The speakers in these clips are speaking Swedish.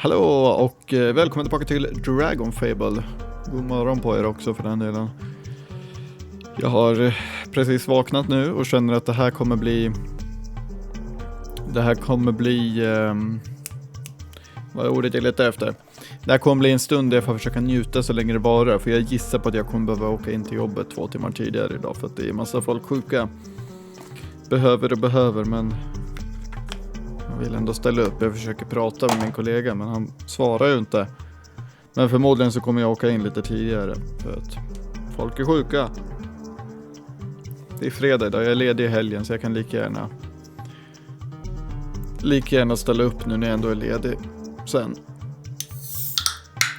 Hallå och välkommen tillbaka till Dragonfable. God morgon på er också för den delen. Jag har precis vaknat nu och känner att det här kommer bli vad är ordet jag letar efter? Det här kommer bli en stund där jag får försöka njuta så länge det varar. För jag gissar på att jag kommer behöva åka in till jobbet 2 timmar tidigare idag. För att det är massa folk sjuka. Behöver, men jag vill ändå ställa upp. Jag försöker prata med min kollega, men han svarar ju inte. Men förmodligen så kommer jag åka in lite tidigare. För att folk är sjuka. Det är fredag idag, jag är ledig i helgen så jag kan lika gärna ställa upp nu när jag ändå är ledig sen.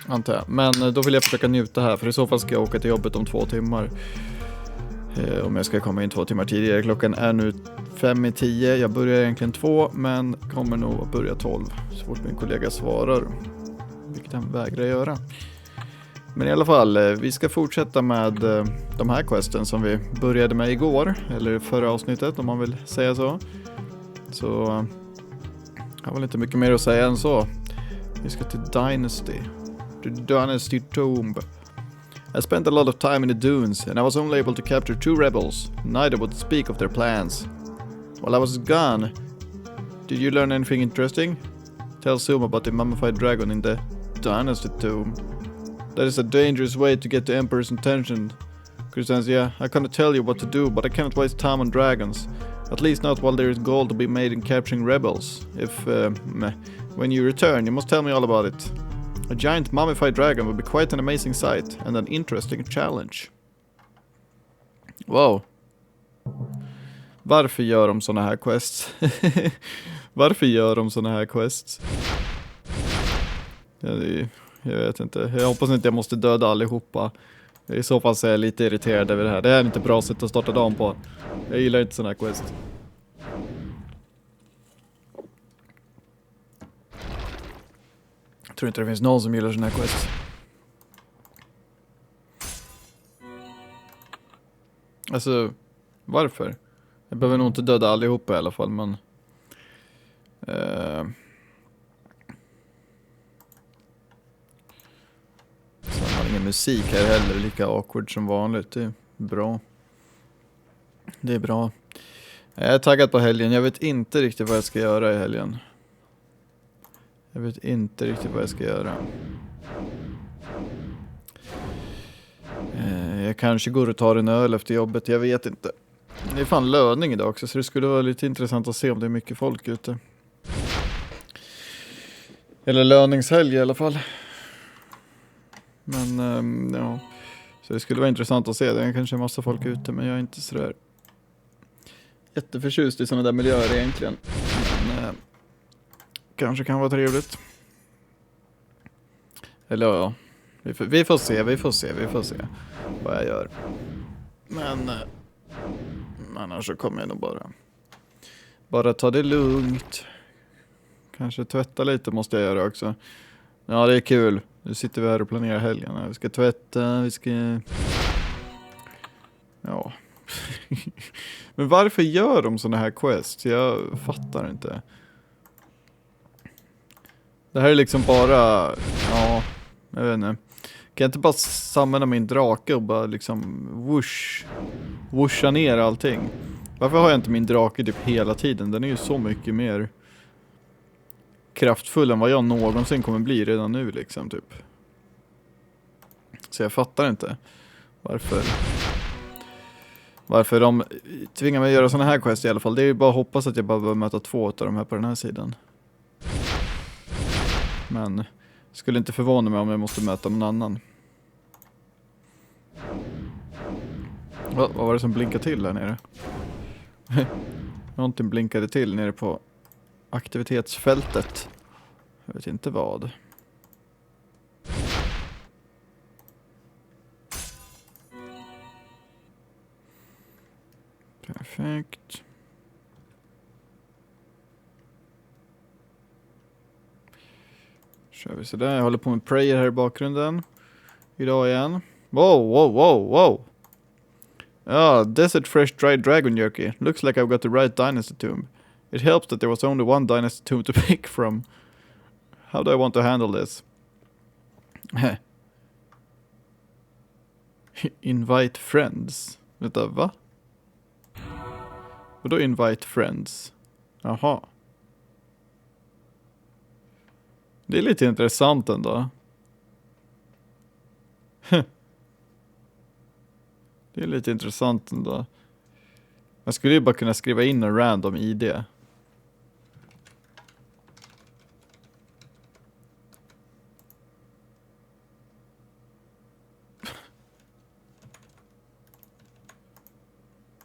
Antar jag. Men då vill jag försöka njuta här, för i så fall ska jag åka till jobbet om 2 timmar. Om jag ska komma in 2 timmar tidigare. Klockan är nu 5:10. Jag börjar egentligen 2, men kommer nog att börja 12 så fort min kollega svarar. Vilket han vägrar göra. Men i alla fall, vi ska fortsätta med de här questen som vi började med igår. Eller förra avsnittet om man vill säga så. Så jag har väl inte mycket mer att säga än så. Vi ska till Dynasty. The Dynasty Tomb. I spent a lot of time in the dunes, and I was only able to capture 2 rebels. Neither would speak of their plans. While I was gone, did you learn anything interesting? Tell Zoom about the mummified dragon in the Dynasty Tomb. That is a dangerous way to get the Emperor's attention. Christians, yeah, I cannot tell you what to do, but I cannot waste time on dragons. At least not while there is gold to be made in capturing rebels. When you return, you must tell me all about it. A giant mummified dragon would be quite an amazing sight and an interesting challenge. Wow. Varför gör de såna här quests? Jag vet inte. Jag hoppas inte jag måste döda allihopa. I så fall så är jag lite irriterad över det här. Det är inte bra sätt att starta dagen på. Jag gillar inte såna här quests. Jag tror inte det finns någon som gillar såna här quests. Alltså, varför? Jag behöver nog inte döda allihopa i alla fall, men... Sen har ingen musik här heller, lika awkward som vanligt. Det är bra. Det är bra. Jag är taggad på helgen. Jag vet inte riktigt vad jag ska göra i helgen. Jag kanske går och tar en öl efter jobbet. Jag vet inte. Det är fan löning idag också, så det skulle vara lite intressant att se om det är mycket folk ute. Eller löningshelg i alla fall. Men ja. Så det skulle vara intressant att se. Det är kanske en massa folk ute, men jag är inte sådär jätteförtjust i sådana där miljöer egentligen. Men kanske kan vara trevligt. Eller ja. Vi får se vad jag gör. Men annars så kommer jag nog bara ta det lugnt. Kanske tvätta lite måste jag göra också. Ja, det är kul. Nu sitter vi här och planerar helgen. Vi ska tvätta, vi ska... Ja. Men varför gör de såna här quests? Jag fattar inte. Det här är liksom bara... Ja, jag vet inte. Kan jag inte bara samla min drake och bara liksom whoosha ner allting? Varför har jag inte min drake typ hela tiden? Den är ju så mycket mer kraftfull än vad jag någonsin kommer bli redan nu liksom typ. Så jag fattar inte varför de tvingar mig att göra såna här quests i alla fall. Det är ju bara att hoppas att jag bara behöver möta 2 av de här på den här sidan. Men skulle inte förvåna mig om jag måste möta någon annan. Vad var det som blinkade till här nere? Någonting blinkade till nere på aktivitetsfältet. Jag vet inte vad. Perfekt. Kör vi så där. Jag håller på med prayer här i bakgrunden. Idag igen. Wow. Desert fresh dried dragon jerky. Looks like I've got the right dynasty tomb. It helps that there was only one dynasty tomb to pick from. How do I want to handle this? Invite friends. Vänta, va? Vadå invite friends? Jaha. Det är lite intressant ändå. Det är lite intressant ändå. Man skulle ju bara kunna skriva in en random ID.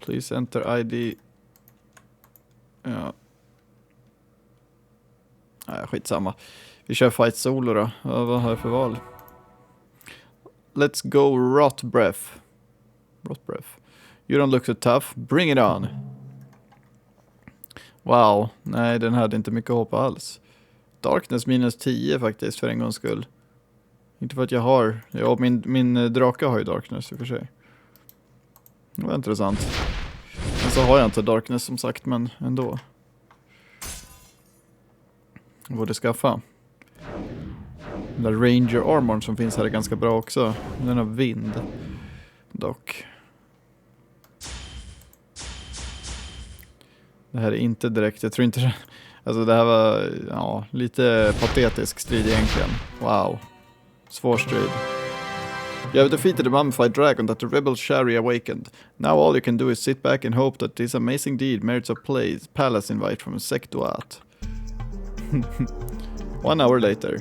Please enter ID. Ja. Nej, skitsamma. Vi kör fight solo då. Vad har jag för val? Let's go rot breath. Rot breath. You don't look so tough. Bring it on. Wow. Nej, den hade inte mycket hopp alls. Darkness minus 10 faktiskt för en gångs skull. Inte för att jag har... Ja, min drake har ju darkness i och för sig. Det var intressant. Men så har jag inte darkness som sagt, men ändå. Jag borde skaffa. Den där ranger armorn som finns här är ganska bra också. Den har vind. Dock. Det här är inte direkt, jag tror inte det. Alltså det här var lite patetisk strid egentligen. Wow. Svår strid. You have defeated the mummified dragon that the rebel Shari awakened. Now all you can do is sit back and hope that this amazing deed merits a palace invite from a Sektuat. 1 hour later.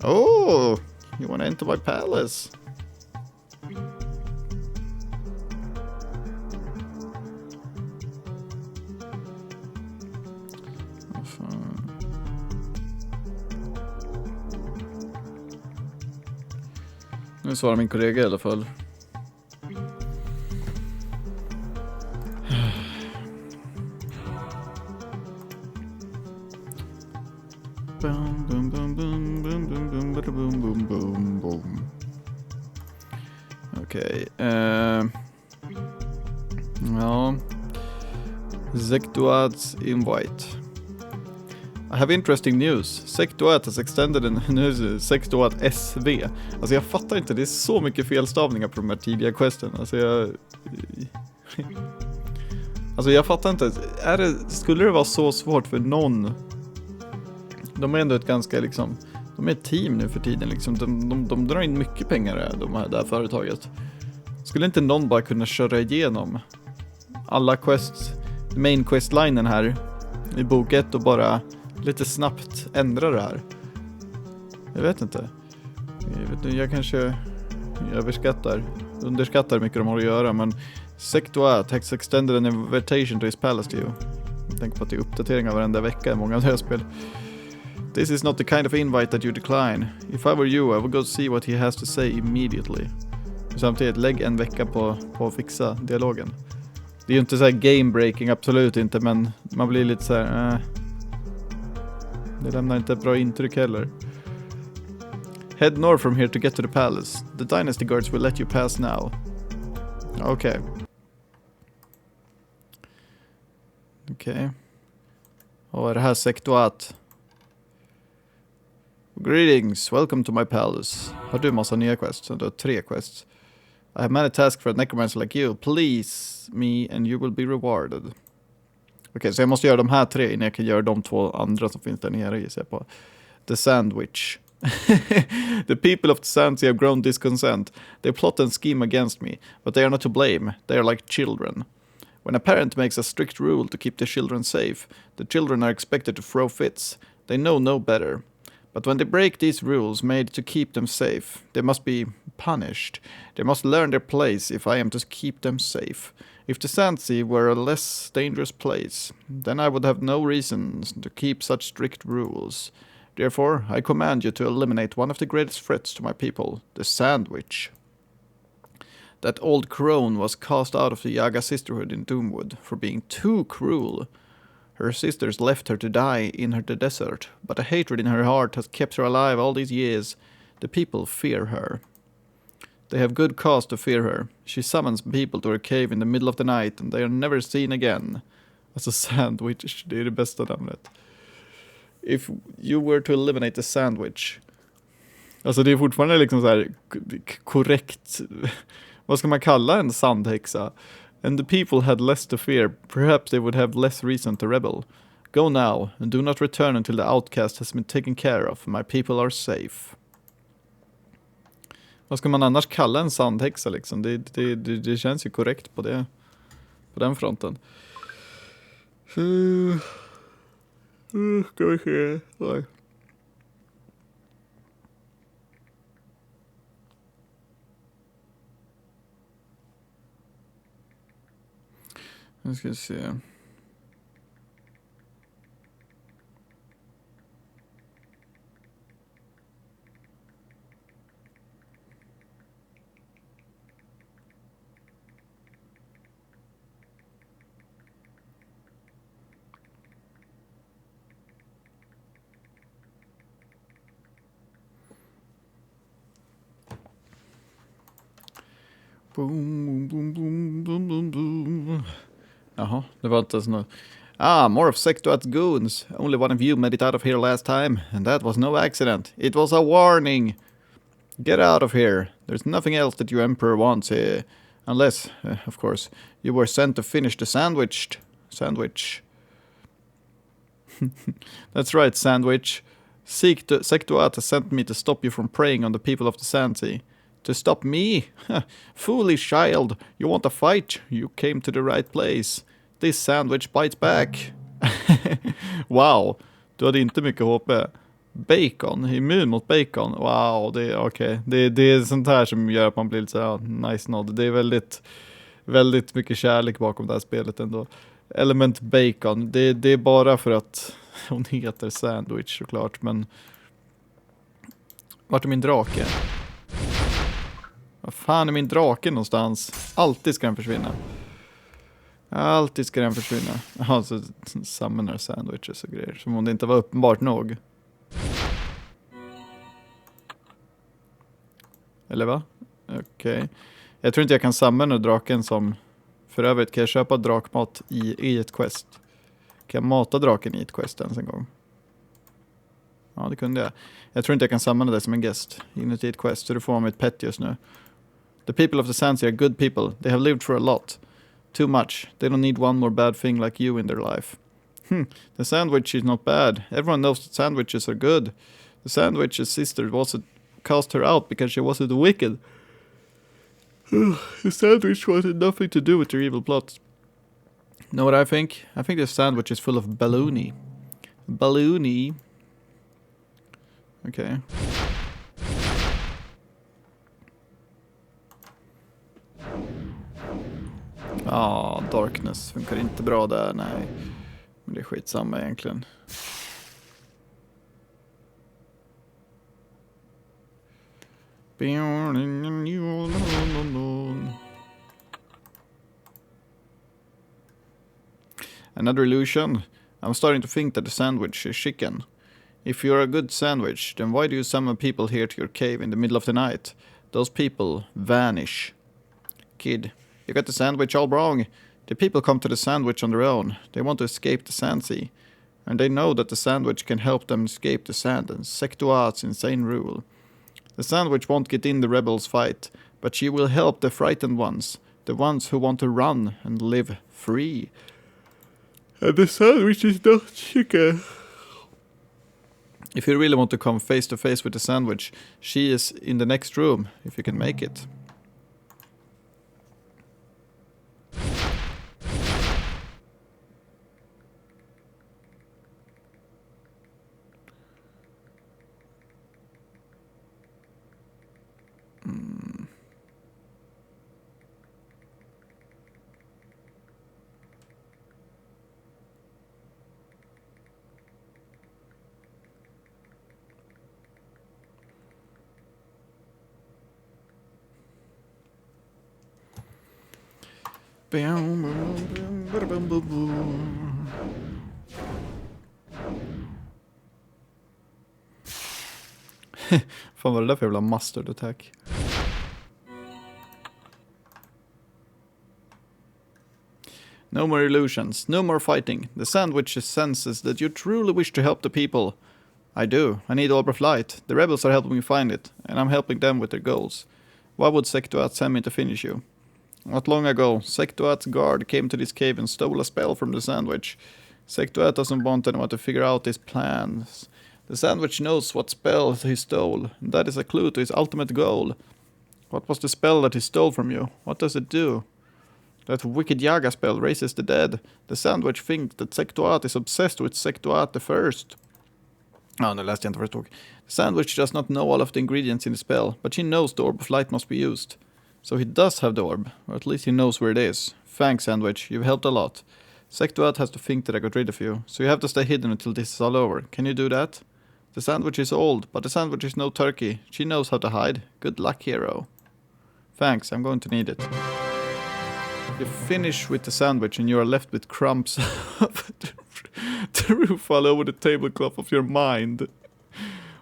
Oh, you want to enter my palace? Nu svarar min kollega i alla fall. Okej. Ja. Sektuats invite. I have interesting news. Sektuat has extended Sektuat SV. Alltså jag fattar inte, det är så mycket felstavningar på de här tidiga questen. Alltså jag fattar inte. Skulle det vara så svårt för någon? De är ändå ett ganska liksom, de är ett team nu för tiden liksom. De drar in mycket pengar det här företaget. Skulle inte någon bara kunna köra igenom alla quests, main questlinen här i bok 1 och bara lite snabbt ändra det här? Jag vet inte. Jag kanske underskattar hur mycket de har att göra, men Sektuat has extended an invitation to his palace to you. Jag tänker på att det är uppdateringar varenda vecka i många av deras spel. This is not the kind of invite that you decline. If I were you, I would go see what he has to say immediately. Samtidigt, lägg en vecka på att fixa dialogen. Det är ju inte så här game breaking, absolut inte, men man blir lite så här. Det lämnar inte ett bra intryck heller. Head north from here to get to the palace. The dynasty guards will let you pass now. Okej. Och är det här Sektuat? Greetings, welcome to my palace. Har du massa nya quests? Du har 3 quests. I have many tasks for a necromancer like you. Please me and you will be rewarded. Okej, så jag måste göra de här 3 innan jag kan göra de 2 andra som finns där nere, gissar jag på. The Sandwich. The people of the Sands have grown discontent. They plot and scheme against me, but they are not to blame. They are like children. When a parent makes a strict rule to keep their children safe, the children are expected to throw fits. They know no better. But when they break these rules made to keep them safe, they must be punished. They must learn their place if I am to keep them safe. If the Sandsea were a less dangerous place, then I would have no reason to keep such strict rules. Therefore, I command you to eliminate one of the greatest threats to my people, the Sandwich. That old crone was cast out of the Yaga sisterhood in Doomwood for being too cruel. Her sisters left her to die in the desert, but a hatred in her heart has kept her alive all these years. The people fear her. They have good cause to fear her. She summons people to her cave in the middle of the night and they are never seen again. Alltså Sandwich, det är det bästa namnet. If you were to eliminate the sandwich. Alltså det är fortfarande liksom så här korrekt. Vad ska man kalla en sandhäxa? And the people had less to fear. Perhaps they would have less reason to rebel. Go now, and do not return until the outcast has been taken care of. My people are safe. Vad ska man annars kalla en sandhäxa liksom? Det känns ju korrekt på det. På den fronten. Ska vi se. Nej. Nu ska vi se. Boom, boom, boom, boom, boom, boom. Jaha, det var inte så något. More of Sektuat's goons. Only one of you made it out of here last time, and that was no accident. It was a warning. Get out of here. There's nothing else that your emperor wants, unless, of course, you were sent to finish the sandwich. That's right, sandwich. Sektuat has sent me to stop you from preying on the people of the Sandsea. To stop me? Foolish child. You want a fight? You came to the right place. This sandwich bites back. Wow. Du hade inte mycket HP. Bacon. Immun mot bacon. Wow, det är okej. Det är sånt här som gör att man blir lite så här, nice nod. Det är väldigt, väldigt mycket kärlek bakom det här spelet ändå. Element bacon. Det är bara för att hon heter sandwich såklart, men vart är min drake? Vad fan är min drake någonstans? Alltid ska den försvinna. Alltid ska den försvinna. Jaha, så summonar sandwiches och grejer. Som om det inte var uppenbart nog. Eller va? Okej. Jag tror inte jag kan summona draken som... För övrigt, kan jag köpa drakmat i ett quest? Kan jag mata draken i ett quest ens en gång? Ja, det kunde jag. Jag tror inte jag kan summona det som en guest inuti ett quest. Så du får ett pet just nu. The people of the Sandsea are good people. They have lived for a lot. Too much. They don't need one more bad thing like you in their life. The sandwich is not bad. Everyone knows that sandwiches are good. The sandwich's sister cast her out because she wasn't wicked. The sandwich wanted nothing to do with their evil plots. Know what I think? I think the sandwich is full of baloney. Baloney. Okay. Darkness funkar inte bra där, nej. Men det är skitsamma egentligen. Another illusion. I'm starting to think that the sandwich is chicken. If you're a good sandwich, then why do you summon people here to your cave in the middle of the night? Those people vanish. Kid, you got the sandwich all wrong. The people come to the sandwich on their own. They want to escape the Sandsea. And they know that the sandwich can help them escape the sand and Sektuat's insane rule. The sandwich won't get in the rebels' fight, but she will help the frightened ones. The ones who want to run and live free. And the sandwich is not chicken. If you really want to come face to face with the sandwich, she is in the next room, if you can make it. Fan, var det där för jävla mustard attack? No more illusions, no more fighting. The sandwich senses that you truly wish to help the people. I do. I need Orb of Light. The rebels are helping me find it, and I'm helping them with their goals. Why would Sektuat send me to finish you? Not long ago, Sektuat's guard came to this cave and stole a spell from the sandwich. Sektuat doesn't want anyone to figure out his plans. The sandwich knows what spell he stole, and that is a clue to his ultimate goal. What was the spell that he stole from you? What does it do? That wicked Yaga spell raises the dead. The sandwich thinks that Sektuat is obsessed with Sektuat the First. Nu läste jag inte vad det stod. The sandwich does not know all of the ingredients in the spell, but he knows the Orb of Light must be used. So he does have the orb, or at least he knows where it is. Thanks, Sandwich, you've helped a lot. Sektuat has to think that I got rid of you, so you have to stay hidden until this is all over. Can you do that? The sandwich is old, but the sandwich is no turkey. She knows how to hide. Good luck, hero. Thanks, I'm going to need it. You finish with the sandwich and you are left with crumbs of the roof all over the tablecloth of your mind.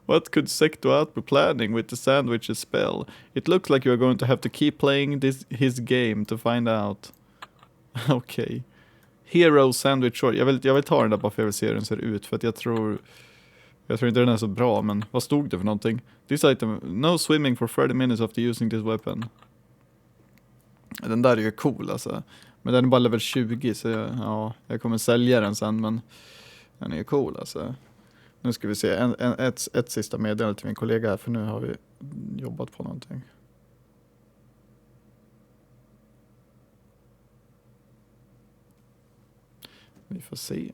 What could Sektuat be planning with the sandwich's spell? It looks like you are going to have to keep playing his game to find out. Okej. Hero Sandwich Short. Jag vill ta den där bara för att jag vill se hur den ser ut. För att jag tror inte den är så bra. Men vad stod det för någonting? This item, no swimming for 30 minutes after using this weapon. Den där är ju cool alltså. Men den är bara level 20 så jag kommer sälja den sen. Men den är ju cool alltså. Nu ska vi se ett sista meddelande till min kollega här. För nu har vi jobbat på någonting. Vi får se.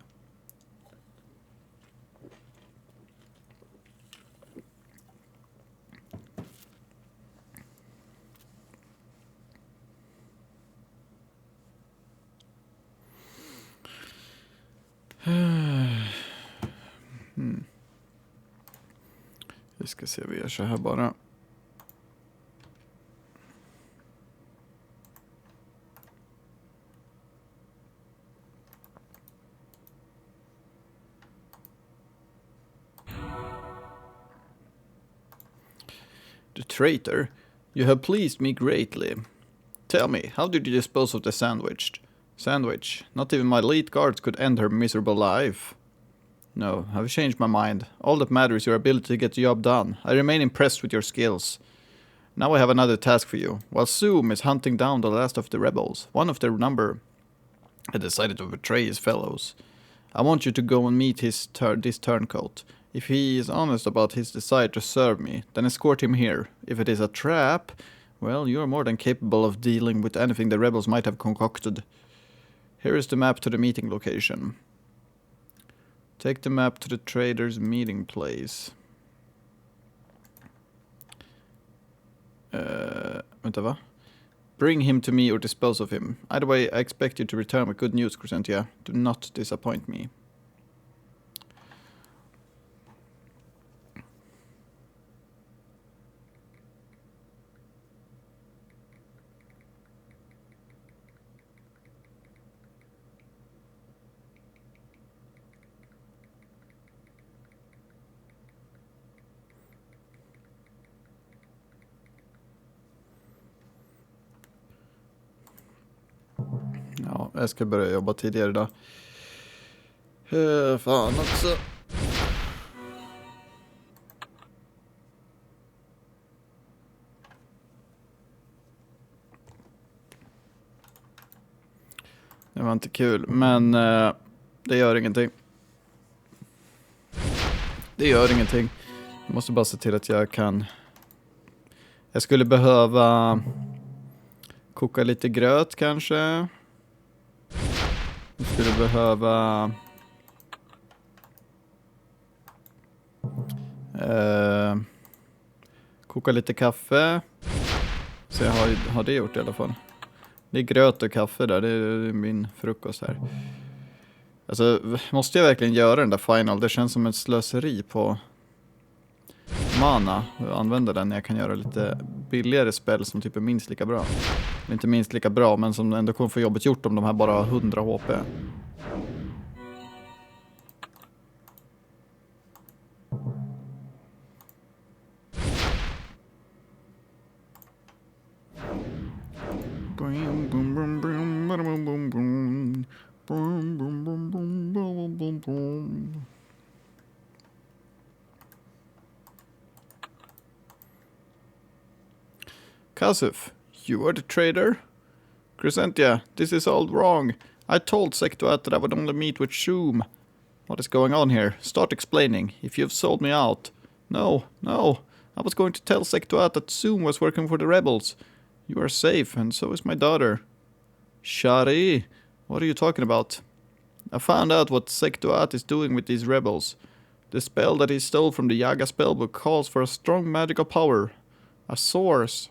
Vi ska se, vi gör så här bara. The traitor, you have pleased me greatly. Tell me, how did you dispose of the sandwich? Not even my elite guards could end her miserable life. No, I've changed my mind. All that matters is your ability to get the job done. I remain impressed with your skills. Now I have another task for you. While Zoom is hunting down the last of the rebels, one of their number had decided to betray his fellows. I want you to go and meet this turncoat. If he is honest about his desire to serve me, then escort him here. If it is a trap, well, you are more than capable of dealing with anything the rebels might have concocted. Here is the map to the meeting location. Take the map to the trader's meeting place. Vänta, va? Bring him to me or dispose of him. Either way, I expect you to return with good news, Crescentia. Do not disappoint me. Ja, jag ska börja jobba tidigare idag. Fan också. Det var inte kul, men det gör ingenting. Jag måste bara se till att jag kan. Jag skulle behöva koka lite gröt kanske. Jag skulle behöva koka lite kaffe. Så jag har det gjort i alla fall. Det är gröt och kaffe där. Det är min frukost här. Alltså, måste jag verkligen göra den där final? Det känns som ett slöseri på mana. Och använda den när jag kan göra lite billigare spel som typ är minst lika bra. Inte minst lika bra, men som ändå kommer få jobbet gjort om de här bara har 100 HP. train. Boom, boom, boom, boom, boom, boom, boom. Kasuf, you are the traitor? Crescentia, this is all wrong. I told Sektuat that I would only meet with Shum. What is going on here? Start explaining, if you've sold me out. No. I was going to tell Sektuat that Zoom was working for the rebels. You are safe, and so is my daughter. Shari, what are you talking about? I found out what Sektuat is doing with these rebels. The spell that he stole from the Yaga spellbook calls for a strong magical power. A source.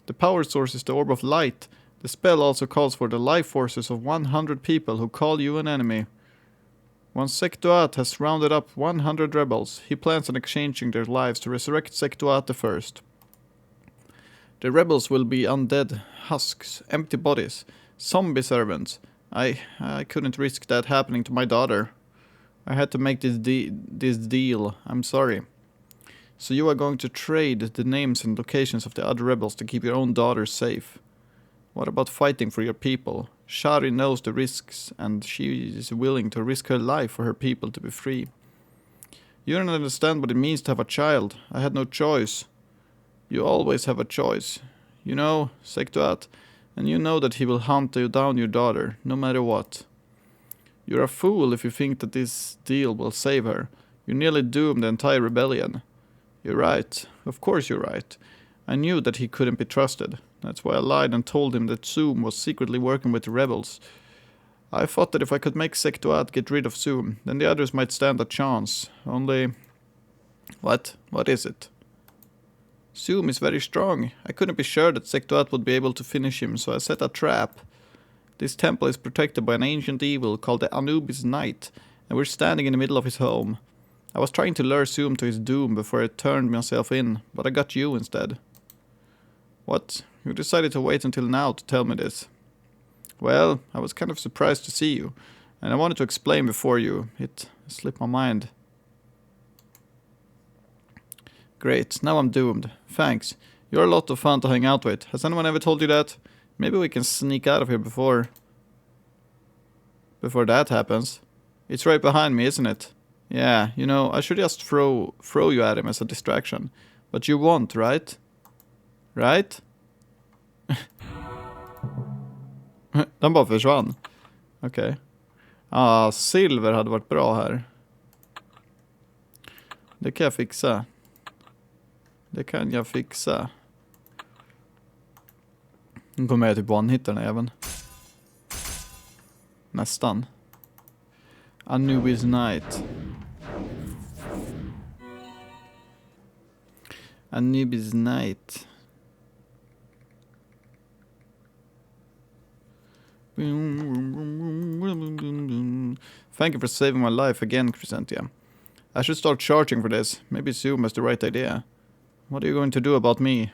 The power source is the Orb of Light. The spell also calls for the life forces of 100 people who call you an enemy. Once Sektuat has rounded up 100 rebels, he plans on exchanging their lives to resurrect Sektuat the First. The rebels will be undead, husks, empty bodies, zombie servants. I couldn't risk that happening to my daughter. I had to make this deal. I'm sorry. So you are going to trade the names and locations of the other rebels to keep your own daughter safe. What about fighting for your people? Shari knows the risks, and she is willing to risk her life for her people to be free. You don't understand what it means to have a child. I had no choice. You always have a choice. You know, Sektuat, and you know that he will hunt you down your daughter, no matter what. You're a fool if you think that this deal will save her. You nearly doomed the entire rebellion. You're right. Of course you're right. I knew that he couldn't be trusted. That's why I lied and told him that Zoom was secretly working with the rebels. I thought that if I could make Sektuat get rid of Zoom, then the others might stand a chance. Only... What? What is it? Zoom is very strong. I couldn't be sure that Sektuat would be able to finish him, so I set a trap. This temple is protected by an ancient evil called the Anubis Knight, and we're standing in the middle of his home. I was trying to lure Zoom to his doom before I turned myself in, but I got you instead. What? You decided to wait until now to tell me this. Well, I was kind of surprised to see you, and I wanted to explain before you. It slipped my mind. Great, now I'm doomed. Thanks. You're a lot of fun to hang out with. Has anyone ever told you that? Maybe we can sneak out of here before that happens. It's right behind me, isn't it? Yeah, you know, I should just throw you at him as a distraction. But you won't, right? Right? Den bara försvann. Okej. Silver hade varit bra här. Det kan jag fixa. Nu kommer jag typ one-hittarna även. Nästan. Anubis Knight. Anubis Knight. Thank you for saving my life again, Crescentia. I should start charging for this. Maybe Zoom has the right idea. What are you going to do about me?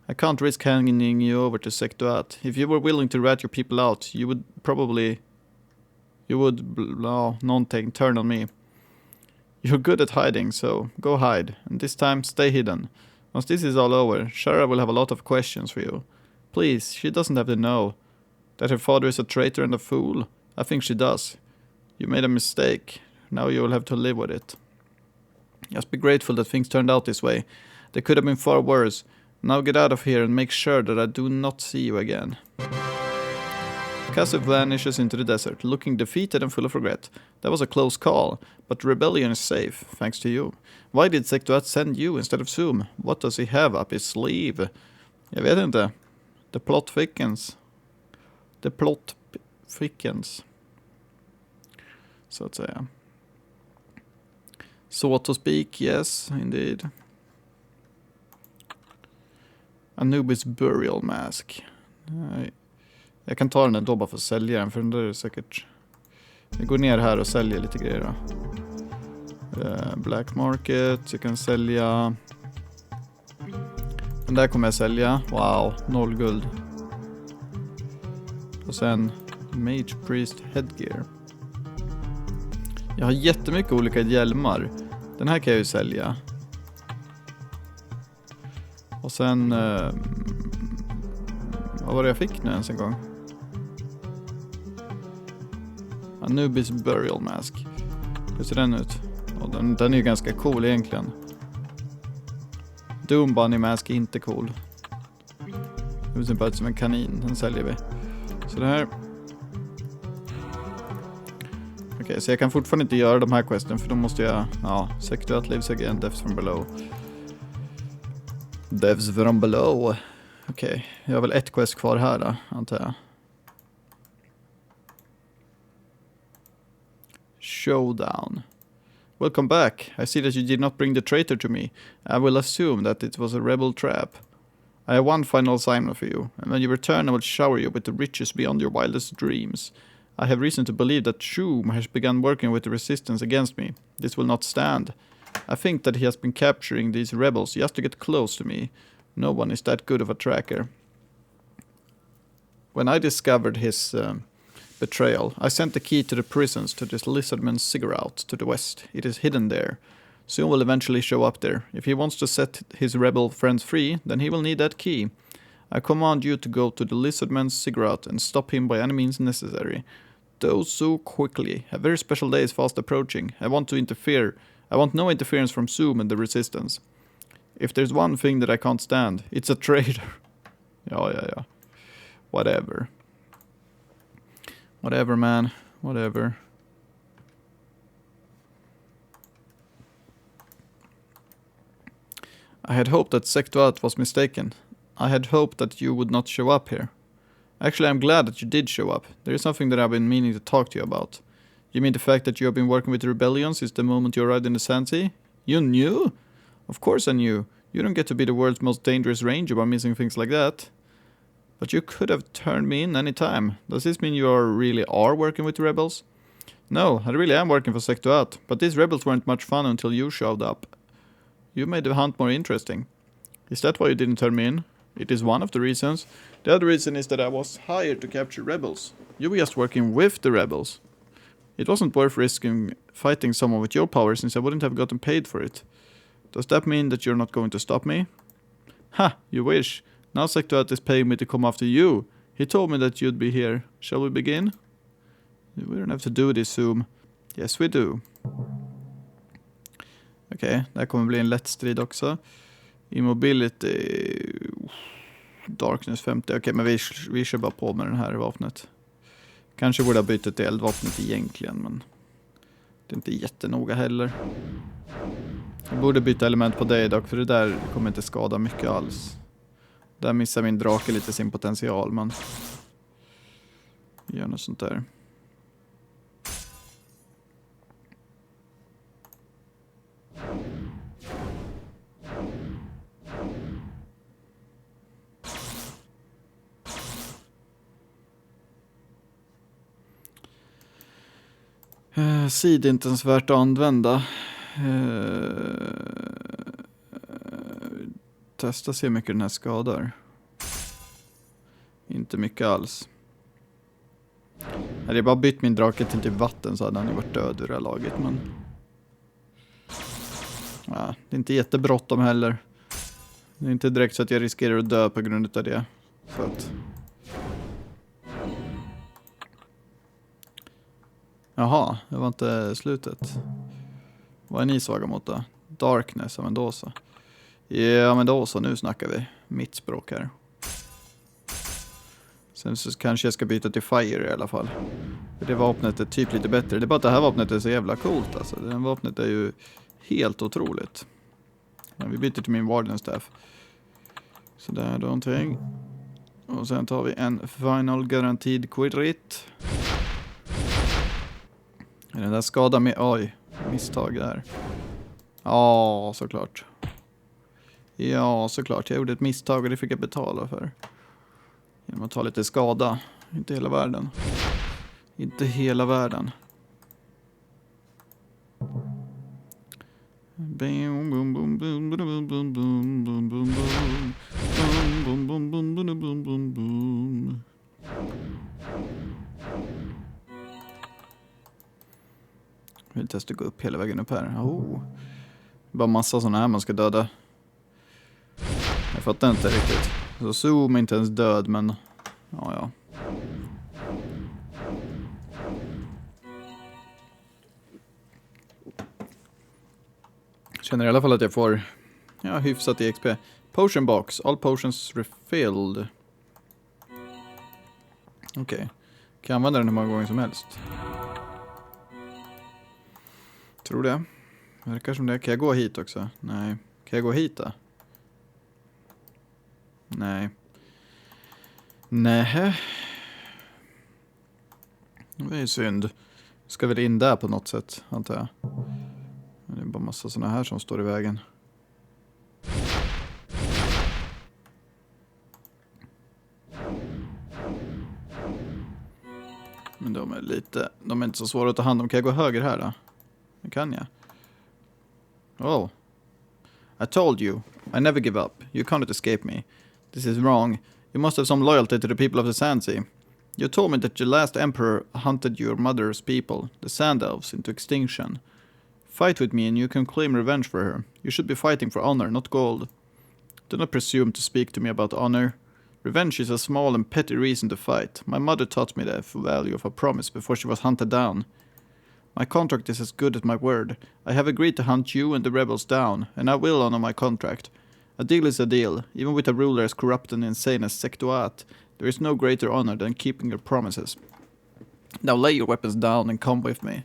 I can't risk handing you over to Sektuat. If you were willing to rat your people out, you would turn on me. You're good at hiding, so go hide. And this time, stay hidden. Once this is all over, Shara will have a lot of questions for you. Please, she doesn't have to know. That her father is a traitor and a fool? I think she does. You made a mistake. Now you will have to live with it. Just be grateful that things turned out this way. They could have been far worse. Now get out of here and make sure that I do not see you again. Kasuf vanishes into the desert, looking defeated and full of regret. That was a close call, but the rebellion is safe, thanks to you. Why did Sektuat send you instead of Zoom? What does he have up his sleeve? Jag vet inte. The plot thickens. Så att säga. So to speak, yes, indeed. Anubis Burial Mask. Nej. Jag kan ta den ändå bara för att sälja den, för den där är säkert... Jag går ner här och säljer lite grejer då. Black Market, jag kan sälja... Den där kommer jag sälja. Wow, 0 guld. Och sen Mage Priest Headgear. Jag har jättemycket olika hjälmar. Den här kan jag ju sälja. Och sen... vad var det jag fick nu ens en gång? Anubis Burial Mask. Hur ser den ut? Och den är ju ganska cool egentligen. Doom Bunny Mask är inte cool. Det ser bara ut som en kanin. Den säljer vi. Så det här. Okej, så jag kan fortfarande inte göra de här questen. För då måste jag... Ja, Sector lives again. Devs from below. Devs from below. Okej, jag har väl ett quest kvar här då, antar jag. Showdown. Welcome back. I see that you did not bring the traitor to me. I will assume that it was a rebel trap. I have one final assignment for you, and when you return I will shower you with the riches beyond your wildest dreams. I have reason to believe that Shum has begun working with the resistance against me. This will not stand. I think that he has been capturing these rebels just to get close to me. No one is that good of a tracker. When I discovered his betrayal, I sent the key to the prisons to this lizardman's cigarette to the west. It is hidden there. Soon will eventually show up there. If he wants to set his rebel friends free, then he will need that key. I command you to go to the lizardman's cigarette and stop him by any means necessary. Do so quickly. A very special day is fast approaching. I want no interference from Zoom and the resistance. If there's one thing that I can't stand, it's a traitor. Ja. Whatever. Whatever, man. Whatever. I had hoped that Sectoat was mistaken. I had hoped that you would not show up here. Actually, I'm glad that you did show up. There is something that I've been meaning to talk to you about. You mean the fact that you have been working with the rebellion since the moment you arrived in the Sandsea? You knew? Of course I knew. You don't get to be the world's most dangerous ranger by missing things like that. But you could have turned me in any time. Does this mean you really are working with the rebels? No, I really am working for Sectoat, but these rebels weren't much fun until you showed up. You made the hunt more interesting. Is that why you didn't turn me in? It is one of the reasons. The other reason is that I was hired to capture rebels. You were just working with the rebels. It wasn't worth risking fighting someone with your power since I wouldn't have gotten paid for it. Does that mean that you're not going to stop me? Ha, you wish. Now Sectoat is paying me to come after you. He told me that you'd be here. Shall we begin? We don't have to do this, Zoom. Yes, we do. Okej, det här kommer bli en lätt strid också. Immobility. Darkness 50. Okej, men vi kör bara på med den här vapnet. Kanske borde ha bytt till eldvapnet egentligen, men det är inte jättenoga heller. Jag borde byta element på dig dock, för det där kommer inte skada mycket alls. Där missar min drake lite sin potential, men gör något sånt där. Sid är inte ens värt att använda. Testa se hur mycket den här skadar. Inte mycket alls. Hade jag bara bytt min drake till typ vatten så hade han ju varit död ur det här laget. Men ja, det är inte jättebråttom heller. Det är inte direkt så att jag riskerar att dö på grund av det. Så att... Jaha, det var inte slutet. Vad är ni svaga mot då? Darkness, ja men då så. Ja men då så, nu snackar vi. Mitt språk här. Sen så kanske jag ska byta till Fire i alla fall. För det vapnet är typ lite bättre. Det är bara att det här vapnet är så jävla coolt alltså. Det här vapnet är ju helt otroligt. Ja, vi byter till min Warden Staff. Så där då någonting. Och sen tar vi en Final Guaranteed Quit. Den där skadar mig. Oj, misstag där. Ja, såklart. Ja, såklart. Jag gjorde ett misstag och det fick jag betala för. Genom att ta lite skada. Inte hela världen. Inte hela världen. Boom boom boom boom boom boom boom boom boom boom boom boom boom boom boom boom. Jag vill testa att gå upp hela vägen upp här. Bara massa sådana här man ska döda. Jag fattar inte riktigt. Så Zoom är inte ens död, men ja. Känner i alla fall att jag får hyfsat i XP. Potion box. All potions refilled. Okej. Kan jag använda den hur många gånger som helst? Tror det. Verkar som det. Kan jag gå hit också? Nej. Kan jag gå hit då? Nej. Nej. Det är ju synd. Ska väl in där på något sätt, antar jag. Det är bara massa såna här som står i vägen. Men de är inte så svåra att ta hand om. Kan jag gå höger här då? Det kan jag. Oh. I told you. I never give up. You can't escape me. This is wrong. You must have some loyalty to the people of the Sandsea. You told me that your last emperor hunted your mother's people, the Sand Elves, into extinction. Fight with me and you can claim revenge for her. You should be fighting for honor, not gold. Do not presume to speak to me about honor. Revenge is a small and petty reason to fight. My mother taught me the value of a promise before she was hunted down. My contract is as good as my word. I have agreed to hunt you and the rebels down, and I will honor my contract. A deal is a deal, even with a ruler as corrupt and insane as Sektuat. There is no greater honor than keeping your promises. Now lay your weapons down and come with me.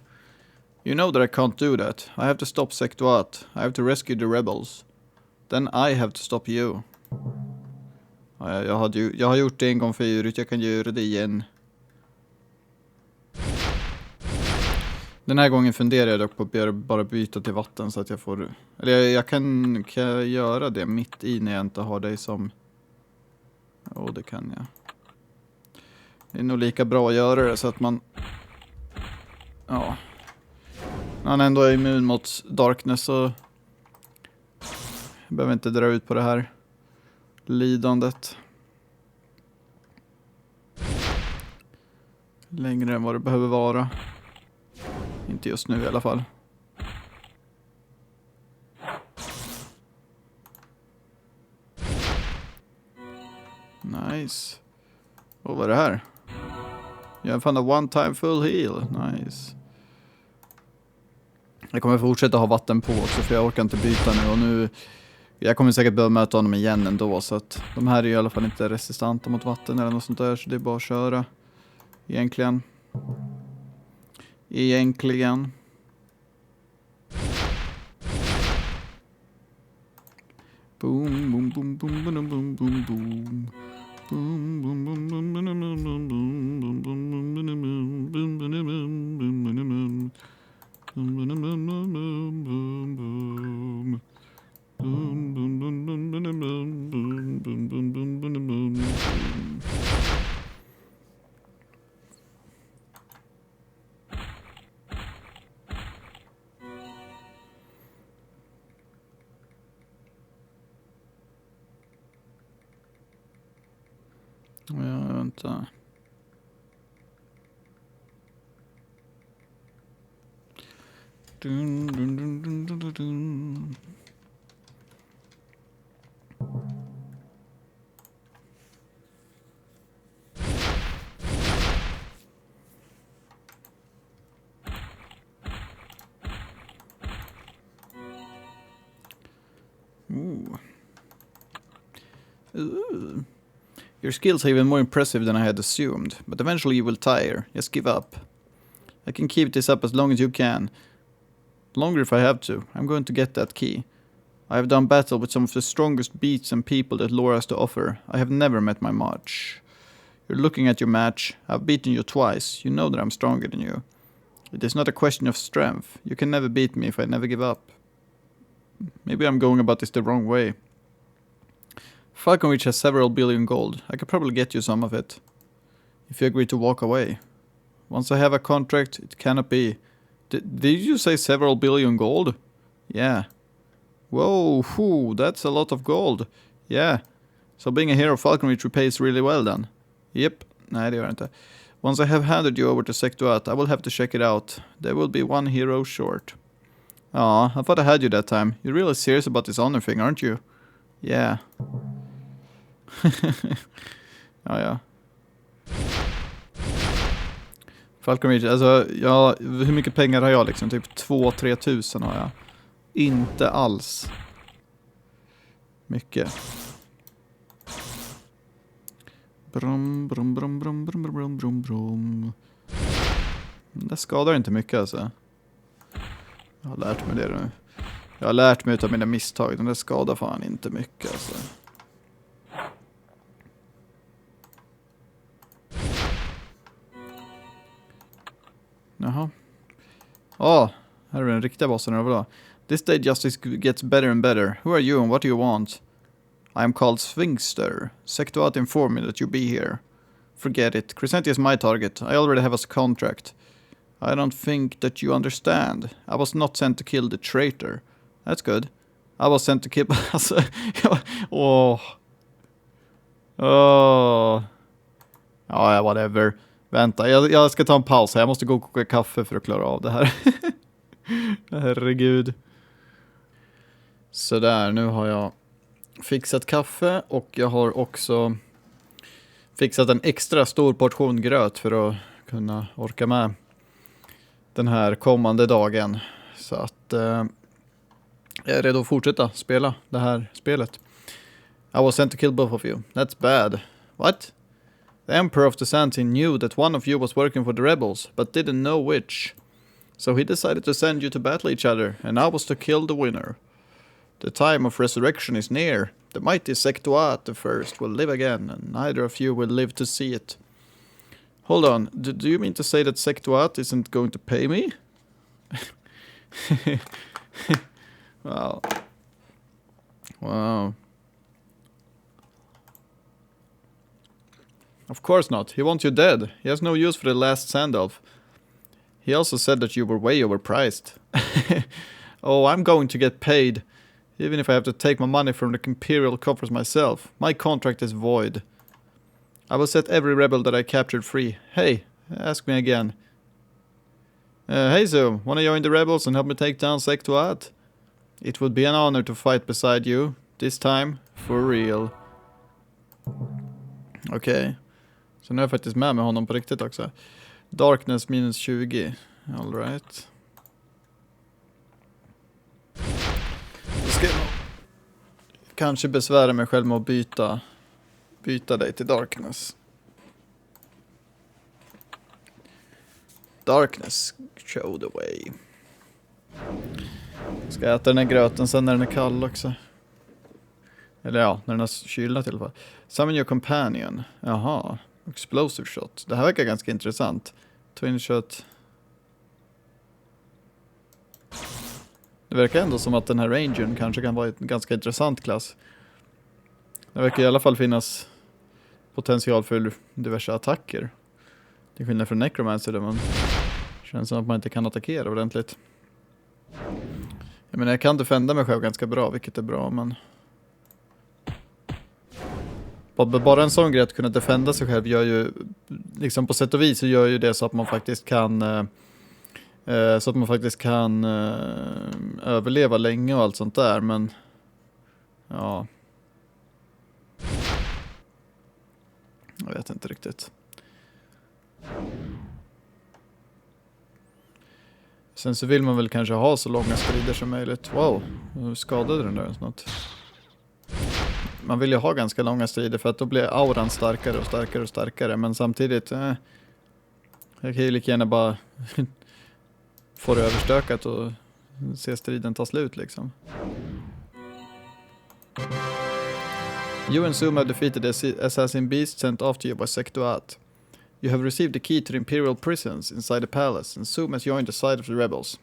You know that I can't do that. I have to stop Sektuat. I have to rescue the rebels. Then I have to stop you. Jag har gjort det en gång förut. Jag kan göra det igen. Den här gången funderar jag dock på att bara byta till vatten så att jag får... Eller jag kan jag göra det mitt i när jag inte har dig som... Det kan jag. Det är nog lika bra att göra det så att man... Ja. När han ändå är immun mot darkness så... Jag behöver inte dra ut på det här lidandet. Längre än vad det behöver vara. Inte just nu i alla fall. Nice. Vad är det här? Jag fann a one time full heal. Nice. Jag kommer fortsätta ha vatten på också för jag orkar inte byta nu. Och nu jag kommer säkert behöva möta honom igen ändå. Så att de här är i alla fall inte resistenta mot vatten eller något sånt där. Så det är bara att köra. Egentligen. Boom, boom, boom, boom, boom, boom, boom, boom. Boom, boom, boom, boom, boom, boom, boom, boom. Ja, vänta. Dun, dun, dun, dun, dun, dun. Ooh. Your skills are even more impressive than I had assumed, but eventually you will tire. Just give up. I can keep this up as long as you can. Longer if I have to. I'm going to get that key. I have done battle with some of the strongest beasts and people that lore has to offer. I have never met my match. You're looking at your match. I've beaten you twice. You know that I'm stronger than you. It is not a question of strength. You can never beat me if I never give up. Maybe I'm going about this the wrong way. Falconreach has several billion gold. I could probably get you some of it. If you agree to walk away. Once I have a contract, it cannot be. Did you say several billion gold? Yeah. Whoa, that's a lot of gold. Yeah. So being a hero of Falconreach repays really well then. Yep. Nej, det gör det inte. Once I have handed you over to Sektuat, I will have to check it out. There will be one hero short. I thought I had you that time. You're really serious about this honor thing, aren't you? Yeah. Ja. Falconreach, alltså hur mycket pengar har jag liksom? Typ 2-3 tusen har jag. inte alls mycket. Brum, brum, brum, brum, brum, brum, brum, brum. Det skadar inte mycket alltså. Jag har lärt mig det nu. Jag har lärt mig utav mina misstag. Den där skadar fan inte mycket alltså. Jaha. Här är den riktiga bossen. Eller This day justice gets better and better. Who are you and what do you want? I am called Sphinxter. Sectoat informed me that you be here. Forget it. Crescenti is my target. I already have a contract. I don't think that you understand. I was not sent to kill the traitor. That's good. I was sent to kill... Alltså, Ja, whatever. Vänta, jag ska ta en paus här. Jag måste gå och koka kaffe för att klara av det här. Herregud. Sådär, nu har jag fixat kaffe och jag har också fixat en extra stor portion gröt för att kunna orka med den här kommande dagen. Så att jag är redo att fortsätta spela det här spelet. I was sent to kill both of you. That's bad. What? The Emperor of the Sandlådans knew that one of you was working for the rebels, but didn't know which. So he decided to send you to battle each other, and I was to kill the winner. The time of resurrection is near. The mighty Sectoat the first will live again, and neither of you will live to see it. Hold on, do you mean to say that Sectoat isn't going to pay me? Wow. Of course not. He wants you dead. He has no use for the last Sandalf. He also said that you were way overpriced. Oh, I'm going to get paid. Even if I have to take my money from the imperial coffers myself. My contract is void. I will set every rebel that I captured free. Hey, ask me again. Hey Zoom, wanna join the rebels and help me take down Sectoat? It would be an honor to fight beside you. This time, for real. Okej. Så nu är jag faktiskt med honom på riktigt också. Darkness minus 20. All right. Jag ska kanske besvära mig själv med att byta dig till Darkness. Darkness, show the way. Jag ska äta den här gröten sen när den är kall också. Eller ja, när den har kylnat i alla fall. Summon your companion. Jaha. Explosive shot. Det här verkar ganska intressant. Twin shot. Det verkar ändå som att den här rangern kanske kan vara en ganska intressant klass. Det verkar i alla fall finnas potential för diverse attacker. Det är skillnad från Necromancer där man känns som att man inte kan attackera ordentligt. Jag menar, jag kan defenda mig själv ganska bra, vilket är bra, men... Bara en sån grej att kunna defenda sig själv gör ju, liksom på sätt och vis så gör ju det så att man faktiskt kan överleva länge och allt sånt där, men ja. Jag vet inte riktigt. Sen så vill man väl kanske ha så långa strider som möjligt. Wow, nu skadade den där snart. Man vill ju ha ganska långa strider för att då blir auran starkare och starkare och starkare. Men samtidigt, jag kan ju lika gärna bara få det överstökat och se striden ta slut liksom. You and Zoom have defeated the assassin beast sent after you by Sectoat. You have received the key to the imperial prisons inside the palace, and Zoom has joined the side of the rebels.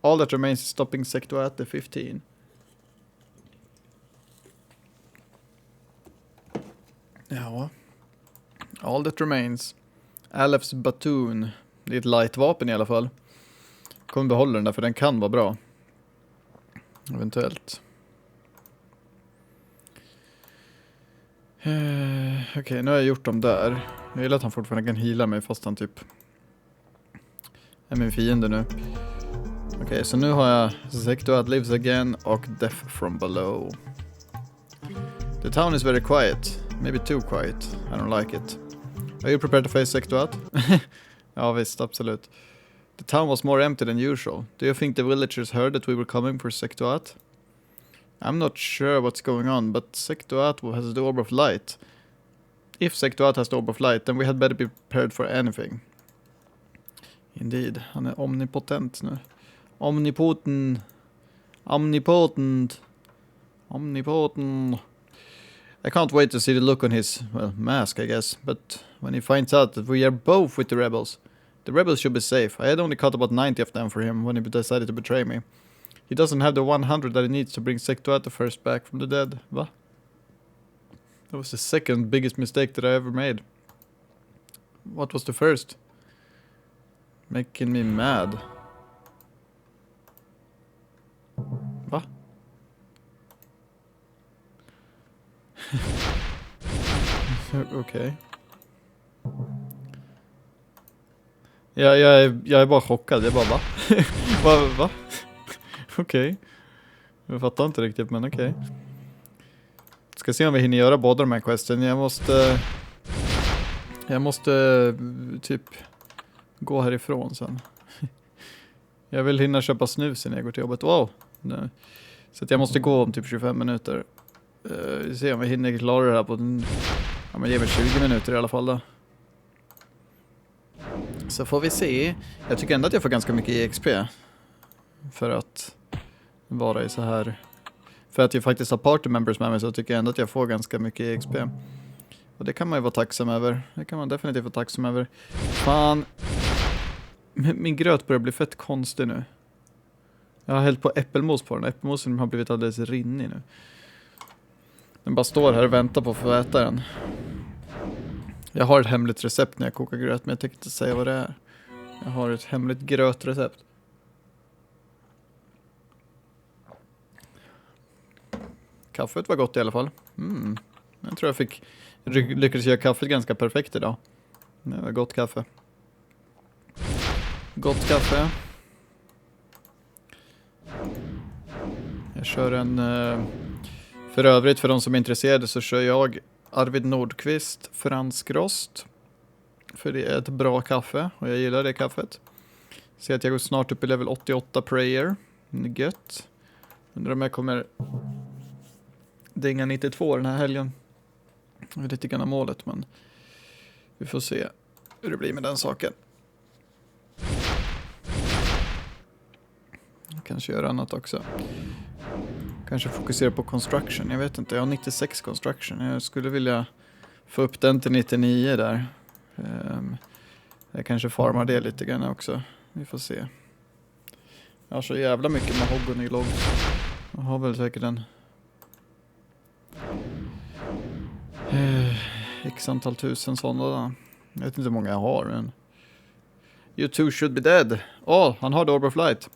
All that remains is stopping Sectoat the 15. Ja. All that remains. Alefs Batoon. Det är ett light-vapen i alla fall. Kommer behålla den där för den kan vara bra. Eventuellt. Okej, nu har jag gjort dem där. Jag gillar att han fortfarande kan heala mig fast han typ är min fiende nu. Okej, så nu har jag Sectoat lives again och Death from below. The town is very quiet. Maybe too quiet. I don't like it. Are you prepared to face Sectoat? Ja visst, absolut. The town was more empty than usual. Do you think the villagers heard that we were coming for Sektuat? I'm not sure what's going on, but Sektuat has the Orb of Light. If Sektuat has the Orb of Light, then we had better be prepared for anything. Indeed, han är omnipotent nu. Omnipotent. I can't wait to see the look on his, mask, I guess. But when he finds out that we are both with the rebels should be safe. I had only caught about 90 of them for him when he decided to betray me. He doesn't have the 100 that he needs to bring Sektuat the first back from the dead. Va? That was the second biggest mistake that I ever made. What was the first? Making me mad. Va? Okej. Jag är bara chockad. Jag bara, va? Va? Okej. Jag fattar inte riktigt, men okej. Ska se om vi hinner göra båda de här questen. Jag måste typ gå härifrån sen. Jag vill hinna köpa snus innan jag går till jobbet. Wow. Nej. Så att jag måste gå om typ 25 minuter. Vi ser om vi hinner klara det här på ja, men ge mig 20 minuter i alla fall då. Så får vi se. Jag tycker ändå att jag får ganska mycket EXP. För att vara i så här. För att jag faktiskt har party members med mig, så tycker jag ändå att jag får ganska mycket EXP. Och det kan man ju vara tacksam över. Det kan man definitivt vara tacksam över. Fan. Min gröt börjar bli fett konstig nu. Jag har hällt på äppelmos på den. Äppelmosen har blivit alldeles rinnig nu. Den bara står här och väntar på att få äta den. Jag har ett hemligt recept när jag kokar gröt, men jag tänker inte säga vad det är. Jag har ett hemligt grötrecept. Kaffet var gott i alla fall. Jag tror jag lyckades göra kaffet ganska perfekt idag. Det var gott kaffe. Gott kaffe. Jag kör en... För övrigt, för de som är intresserade, så kör jag Arvid Nordqvist fransk rost. För det är ett bra kaffe och jag gillar det kaffet. Ser att jag går snart upp i level 88 prayer. Gött. Undrar om jag kommer dänga 92 den här helgen. Det är lite grann målet, men vi får se hur det blir med den saken. Jag kanske gör annat också. Kanske fokusera på construction. Jag vet inte, jag har 96 construction. Jag skulle vilja få upp den till 99 där. Jag kanske farmar det lite grann också. Vi får se. Jag har så jävla mycket mahogany-logg. Jag har väl säkert en x antal tusen sådana där. Jag vet inte hur många jag har, men you two should be dead. Han har the Orb of Light.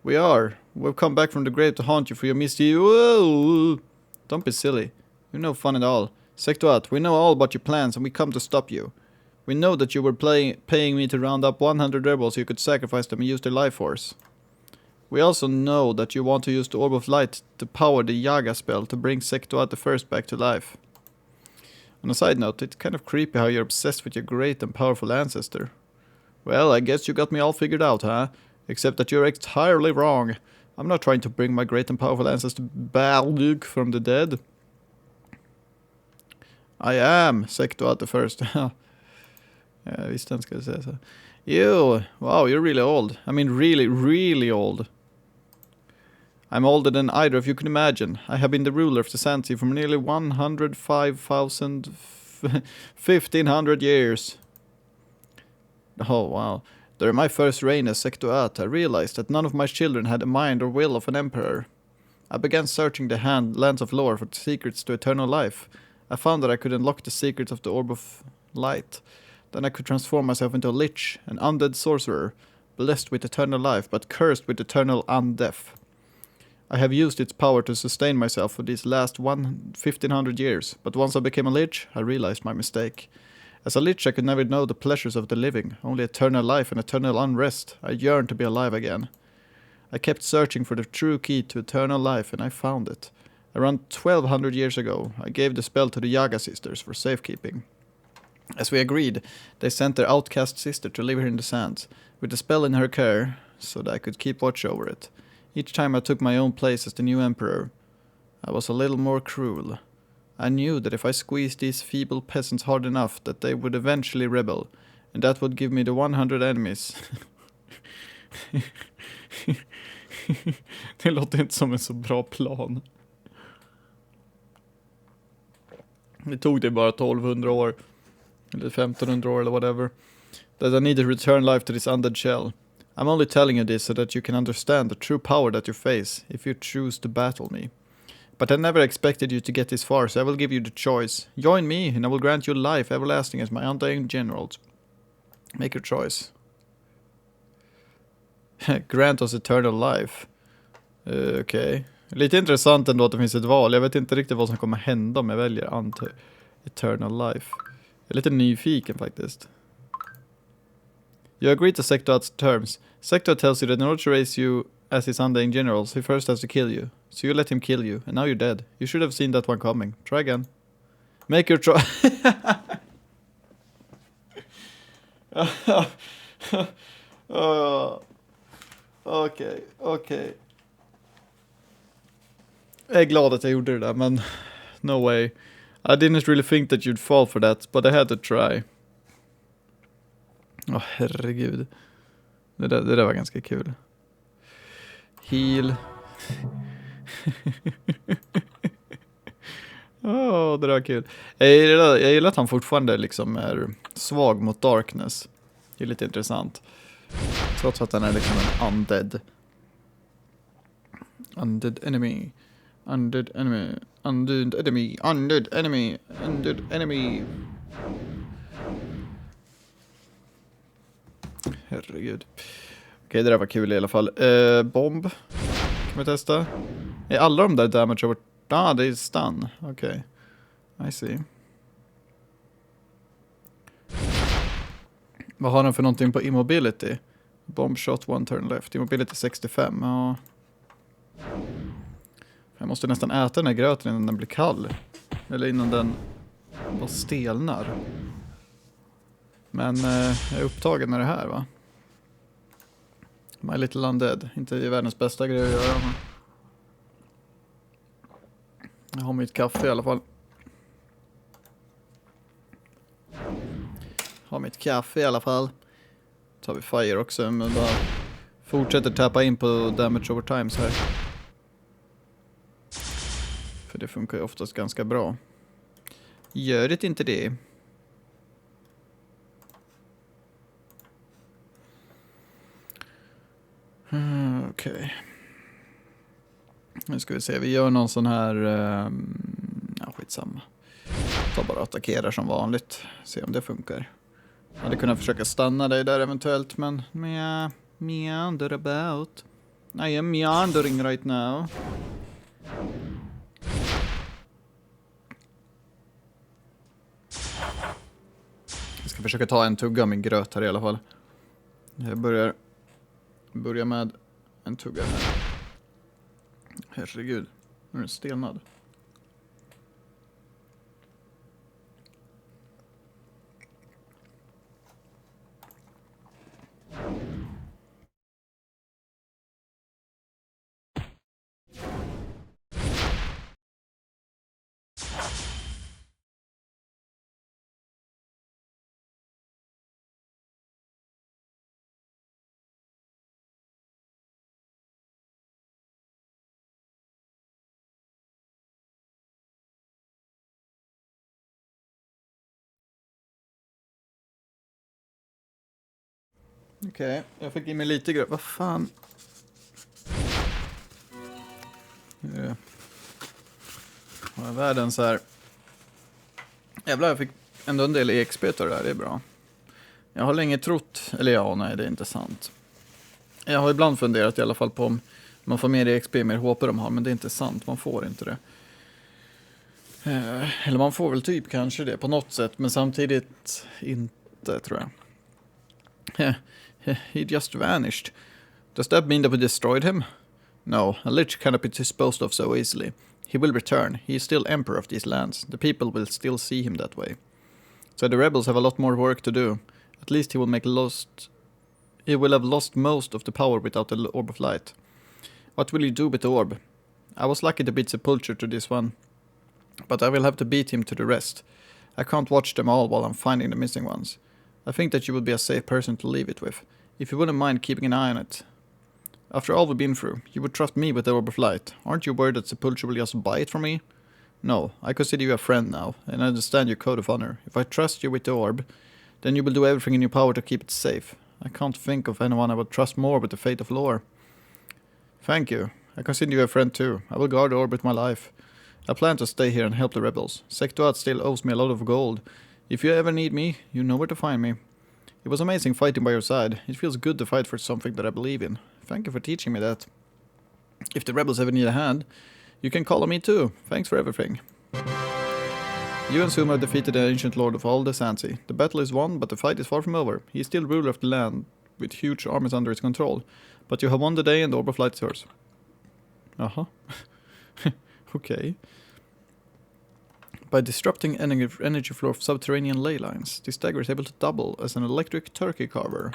We've come back from the grave to haunt you for your misdeed. Whoa! Don't be silly. You're no fun at all. Sektuat, we know all about your plans and we come to stop you. We know that you were paying me to round up 100 rebels so you could sacrifice them and use their life force. We also know that you want to use the Orb of Light to power the Yaga spell to bring Sektuat the First back to life. On a side note, it's kind of creepy how you're obsessed with your great and powerful ancestor. Well, I guess you got me all figured out, huh? Except that you're entirely wrong. I'm not trying to bring my great and powerful ancestor Balug from the dead. I am Sektuat the First. Jag visste inte skulle säga så. Wow, you're really old. I mean really, really old. I'm older than either of you can imagine. I have been the ruler of the Sandsea for nearly 105,000 years. Oh, wow. During my first reign as Sektuat, I realized that none of my children had the mind or will of an emperor. I began searching the lands of lore for the secrets to eternal life. I found that I could unlock the secrets of the Orb of Light. Then I could transform myself into a lich, an undead sorcerer, blessed with eternal life, but cursed with eternal undeath. I have used its power to sustain myself for these last 1,500 years, but once I became a lich, I realized my mistake. As a lich, I could never know the pleasures of the living, only eternal life and eternal unrest. I yearned to be alive again. I kept searching for the true key to eternal life, and I found it. Around 1,200 years ago, I gave the spell to the Yaga sisters for safekeeping. As we agreed, they sent their outcast sister to live here in the sands, with a spell in her care, so that I could keep watch over it. Each time I took my own place as the new emperor, I was a little more cruel. I knew that if I squeezed these feeble peasants hard enough, that they would eventually rebel, and that would give me the 100 enemies. Det låter inte som en så bra plan. Det tog det bara 1200 år, eller 1500 år eller whatever, that I need to return life to this undead shell. I'm only telling you this so that you can understand the true power that you face if you choose to battle me. But I never expected you to get this far, so I will give you the choice. Join me, and I will grant you life everlasting as my undying generals. Make your choice. Grant us eternal life. Okej. Lite intressant ändå att det finns ett val. Jag vet inte riktigt vad som kommer hända om jag väljer eternal life. Jag är lite nyfiken faktiskt. You agree to Sectoat's terms. Sectoat tells you that in order to raise you as his undying generals, he first has to kill you. So you let him kill you, and now you're dead. You should have seen that one coming. Try again. Make your choice. Okej. Jag är glad att jag gjorde det där, men no way. I didn't really think that you'd fall for that, but I had to try. Herregud. Det där var ganska kul. Heal. Det där var kul. Jag gillar att han fortfarande liksom är svag mot darkness. Det är lite intressant. Trots att han är liksom en undead. Undead enemy. Undead enemy. Undead enemy. Undead enemy. Undead enemy. Herregud. Okej, det där var kul i alla fall. Bomb. Kan vi testa? Är alla de där damage over... det är stun. Okej. I see. Vad har den för någonting på immobility? Bomb shot, one turn left. Immobility 65. Ja. Jag måste nästan äta den här gröten innan den blir kall. Eller innan den bara stelnar. Men jag är upptagen med det här, va? My Little Undead. Inte världens bästa grej att göra. Men jag har mitt kaffe i alla fall. Så har vi fire också. Men bara fortsätter tappa in på damage over time så här. För det funkar ju oftast ganska bra. Gör det inte det? Okej. Nu ska vi se. Vi gör någon sån här... skitsamma. Ta bara attackerar som vanligt. Se om det funkar. Jag hade kunnat försöka stanna dig där eventuellt. Men... meander about. I am meandering right now. Jag ska försöka ta en tugga av min gröt här i alla fall. Jag börjar med en tugga här. Herregud, nu är den stelnad. Okej, jag fick in mig lite gröt. Vad fan? Vad är världen så här? Jävlar, jag fick ändå en del EXP av det där, det är bra. Jag har länge trott, eller nej, det är inte sant. Jag har ibland funderat i alla fall på om man får mer EXP, mer HP de har, men det är inte sant, man får inte det. Eller man får väl typ kanske det på något sätt, men samtidigt inte, tror jag. He just vanished. Does that mean that we destroyed him? No, a lich cannot be disposed of so easily. He will return. He is still emperor of these lands. The people will still see him that way. So the rebels have a lot more work to do. At least he will have lost most of the power without the orb of light. What will you do with the orb? I was lucky to beat Sepulture to this one, but I will have to beat him to the rest. I can't watch them all while I'm finding the missing ones. I think that you would be a safe person to leave it with, if you wouldn't mind keeping an eye on it. After all we've been through, you would trust me with the orb of light. Aren't you worried that Sepulture will just buy it from me? No, I consider you a friend now, and I understand your code of honor. If I trust you with the orb, then you will do everything in your power to keep it safe. I can't think of anyone I would trust more with the fate of Lore. Thank you. I consider you a friend too. I will guard the orb with my life. I plan to stay here and help the rebels. Sektuat still owes me a lot of gold. If you ever need me, you know where to find me. It was amazing fighting by your side. It feels good to fight for something that I believe in. Thank you for teaching me that. If the rebels ever need a hand, you can call on me too. Thanks for everything. You and Suma have defeated the ancient lord of all the Sansi. The battle is won, but the fight is far from over. He is still ruler of the land, with huge armies under his control. But you have won the day and the orb of light is yours. Uh-huh. Okay. By disrupting energy flow of subterranean ley lines, this dagger is able to double as an electric turkey carver.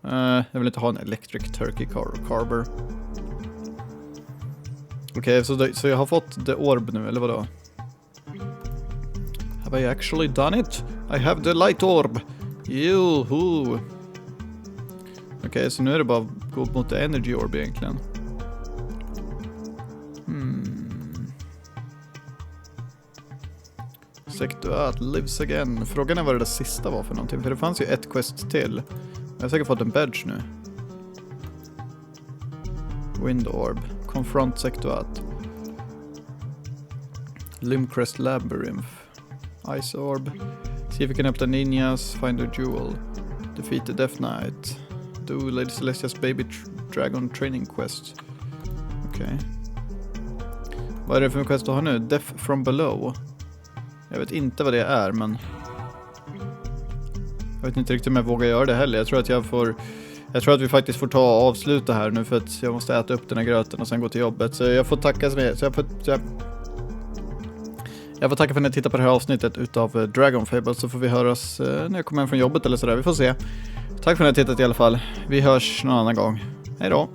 Jag vill inte ha en electric turkey carver. Okej, så jag har fått the orb nu, eller vadå? Have I actually done it? I have the light orb! Yoo-hoo! Okej, så nu är det bara att gå mot the energy orb egentligen. Sektuat lives again. Frågan är vad det sista var för någonting. För det fanns ju ett quest till. Jag har säkert fått en badge nu. Wind orb. Confront Sektuat. Limcrest Labyrinth. Ice orb. See if we can help the ninjas. Find a jewel. Defeat the Death Knight. Do Lady Celestia's baby dragon training quest. Okej. Vad är det för quest du har nu? Death from below. Jag vet inte vad det är, men jag vet inte riktigt om jag vågar göra det heller. Jag tror att vi faktiskt får ta och avsluta här nu, för att jag måste äta upp den här gröten och sen gå till jobbet. Så jag får tacka så mycket. Jag får tacka för att ni tittar på det här avsnittet utav Dragonfable, så får vi höras när jag kommer hem från jobbet eller sådär. Vi får se. Tack för att ni har tittat i alla fall. Vi hörs någon annan gång. Hej då!